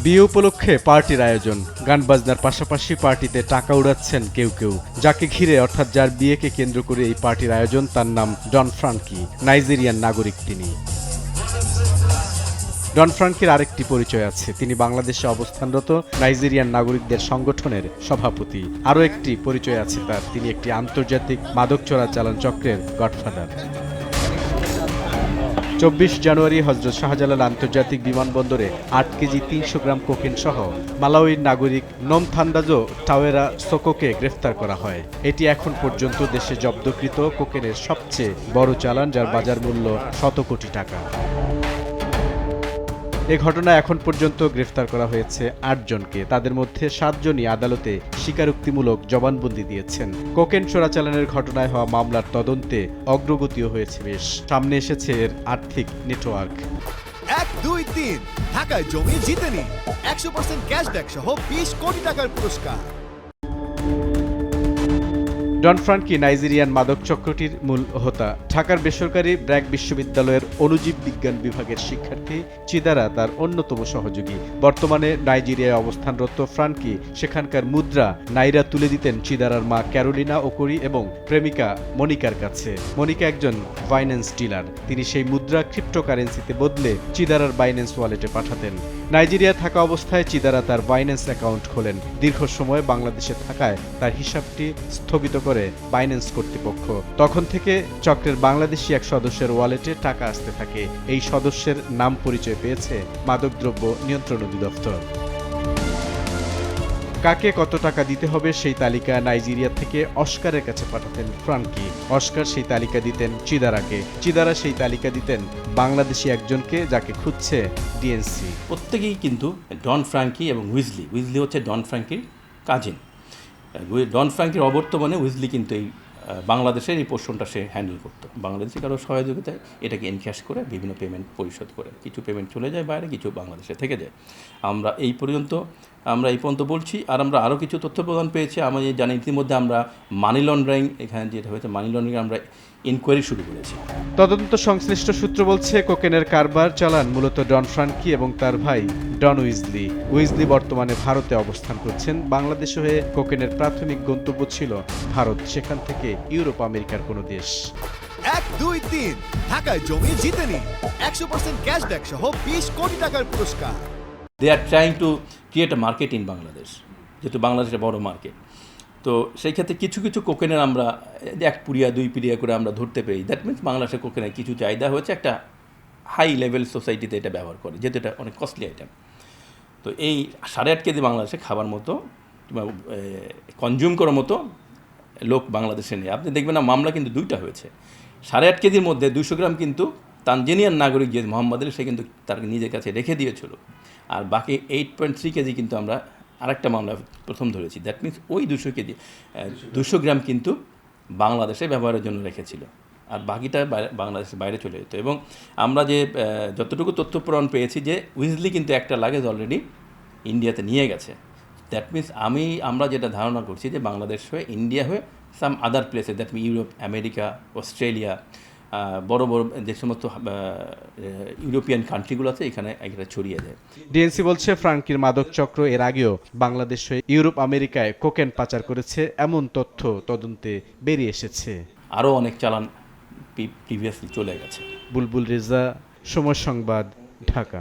বিয়ে উপলক্ষে পার্টির আয়োজন, গান বাজনার পাশাপাশি পার্টিতে টাকা উড়াচ্ছেন কেউ কেউ। যাকে ঘিরে অর্থাৎ যার বিয়েকে কেন্দ্র করে এই পার্টির আয়োজন, তার নাম ডন ফ্রাঙ্কি, নাইজেরিয়ান নাগরিক তিনি। ডন ফ্রাঙ্কির আরেকটি পরিচয় আছে, তিনি বাংলাদেশে অবস্থানরত নাইজেরিয়ান নাগরিকদের সংগঠনের সভাপতি। আরও একটি পরিচয় আছে তার, তিনি একটি আন্তর্জাতিক মাদক চোরাচালান চক্রের গডফাদার। 24 জানুয়ারি হযরত শাহজালাল আন্তর্জাতিক বিমানবন্দরে 8 কেজি 300 গ্রাম কোকেন সহ মালাউইর নাগরিক নোমথান্দাজো টাওয়েরা সোকোকে গ্রেফতার করা হয়। এটি এখন পর্যন্ত দেশে জব্দকৃত কোকেনের সবচেয়ে বড় চালান, যার বাজার মূল্য 100 কোটি টাকা। এ ঘটনায় এখন পর্যন্ত গ্রেফতার করা হয়েছে 8 জনকে। তাদের মধ্যে 7 জনই আদালতে স্বীকারোক্তিমূলক জবানবন্দি দিয়েছেন। কোকেন চোরাচালানের ঘটনায় হওয়া মামলার তদন্তে অগ্রগতিও হয়েছে বেশ। সামনে এসেছে এর আর্থিক নেটওয়ার্ক। 1, 2, 3 ঢাকায় জমি জিতে নিন 100% ক্যাশব্যাক সহ 20 কোটি টাকার পুরস্কার। ডন ফ্রাঙ্কি নাইজেরিয়ান মাদক চক্রটির মূল হোতা। ঢাকার বেসরকারি ব্র্যাক বিশ্ববিদ্যালয়ের অণুজীব বিজ্ঞান বিভাগের শিক্ষার্থী চিদারা তার অন্যতম সহযোগী। বর্তমানে নাইজেরিয়ায় অবস্থানরত ফ্রাঙ্কি সেখানকার মুদ্রা নাইরা তুলে দিতেন চিদারার মা ক্যারোলিনা ওকোরি এবং প্রেমিকা মনিকার কাছে। মনিকা একজন বাইন্যান্স ডিলার, তিনি সেই মুদ্রা ক্রিপ্টোকারেন্সিতে বদলে চিদারার বাইন্যান্স ওয়ালেটে পাঠাতেন। নাইজেরিয়া থাকা অবস্থায় চিদারা তার বাইন্যান্স অ্যাকাউন্ট খোলেন। দীর্ঘ সময় বাংলাদেশে থাকায় তার হিসাবটি স্থগিত করে বাইন্যান্স কর্তৃপক্ষ। তখন থেকে চক্রের বাংলাদেশি এক সদস্যের ওয়ালেটে টাকা আসতে থাকে। এই সদস্যের নাম পরিচয় পেয়েছে মাদকদ্রব্য নিয়ন্ত্রণ অধিদপ্তর। কাকে কত টাকা দিতে হবে সেই তালিকা নাইজেরিয়া থেকে অস্কারের কাছে পাঠাতেন ফ্রাঙ্কি। অস্কার সেই তালিকা দিতেন চিদারাকে, চিদারা সেই তালিকা দিতেন বাংলাদেশি একজনকে, যাকে খুঁজছে ডিএনসি। প্রত্যেকেই কিন্তু ডন ফ্রাঙ্কি এবং উইজলি হচ্ছে ডন ফ্রাঙ্কির কাজিন। ডন ফ্রাঙ্কির অবর্তমানে উইজলি কিন্তু এই বাংলাদেশের এই পোর্শনটা সে হ্যান্ডেল করতো। বাংলাদেশে কারো সহযোগিতায় এটাকে এনক্যাশ করে বিভিন্ন পেমেন্ট পরিশোধ করে, কিছু পেমেন্ট চলে যায় বাইরে, কিছু বাংলাদেশে থেকে যায়। আমরা এই পর্যন্ত বলছি। আর আমরা আরও কিছু তথ্য প্রদান পেয়েছি। আমি জানি ইতিমধ্যে আমরা মানি লন্ডারিং, এখানে যেটা হয়েছে মানি লন্ডারিং, আমরা ইনকোয়ারি শুরু করেছি। তদন্ত সংশ্লিষ্ট সূত্র বলছে কোকেনের কারবার চালান মূলত ডন ফ্রাঙ্কি এবং তার ভাই ডন উইজলি। উইজলি বর্তমানে ভারতে অবস্থান করছেন। বাংলাদেশ হয়ে কোকেনের প্রাথমিক গন্তব্য ছিল ভারত, সেখান থেকে ইউরোপ আমেরিকার কোনো দেশ। 1, 2, 3 ঢাকায় জমি জিতে নিন 100% ক্যাশব্যাক সহ 20 কোটি টাকার পুরস্কার। They are trying to create a market in Bangladesh, যেহেতু বাংলাদেশের বড় মার্কেট। তো সেই ক্ষেত্রে কিছু কিছু কোকেনের আমরা 1 পুড়িয়া 2 পুড়িয়া করে আমরা ধরতে পারি। দ্যাট মিনস বাংলাদেশের কোকেনের কিছু চাহিদা হচ্ছে, একটা হাই লেভেল সোসাইটিতে এটা ব্যবহার করে, যেহেতু এটা অনেক কস্টলি আইটেম। তো এই 8.5 কেজি বাংলাদেশে খাবার মতো কিংবা কনজিউম করার মতো লোক বাংলাদেশে নেই। আপনি দেখবেন না, মামলা কিন্তু 2টা হয়েছে। 8.5 কেজির মধ্যে 200 গ্রাম কিন্তু তানজানিয়ার নাগরিক যে মোহাম্মদ আলী, সে কিন্তু তার নিজের কাছে রেখে দিয়েছিল। আর বাকি 8.3 কেজি কিন্তু আমরা আরেকটা মামলা প্রথম ধরেছি। দ্যাট মিনস ওই 200 গ্রাম কিন্তু বাংলাদেশে ব্যবহারের জন্য রেখেছিল, আর বাকিটা বাংলাদেশের বাইরে চলে যেত। এবং আমরা যে যতটুকু তথ্য প্রমাণ পেয়েছি যে উইজলি কিন্তু একটা লাগেজ অলরেডি ইন্ডিয়াতে নিয়ে গেছে। দ্যাট মিনস আমরা যেটা ধারণা করছি যে বাংলাদেশ হয়ে ইন্ডিয়া হয়ে সাম আদার প্লেসে, that mean Europe, America, Australia, বড় বড় যে সমস্ত ইউরোপিয়ান কান্ট্রিগুলো আছে, এখানে একটা ছড়িয়ে যায়। ডিএনসি বলছে ফ্রাঙ্কির মাদক চক্র এর আগেও বাংলাদেশ হয়ে ইউরোপ আমেরিকায় কোকেন পাচার করেছে, এমন তথ্য তদন্তে বেরিয়ে এসেছে। আরও অনেক চালান প্রিভিয়াসলি চলে গেছে। বুলবুল রেজা, সময় সংবাদ, ঢাকা।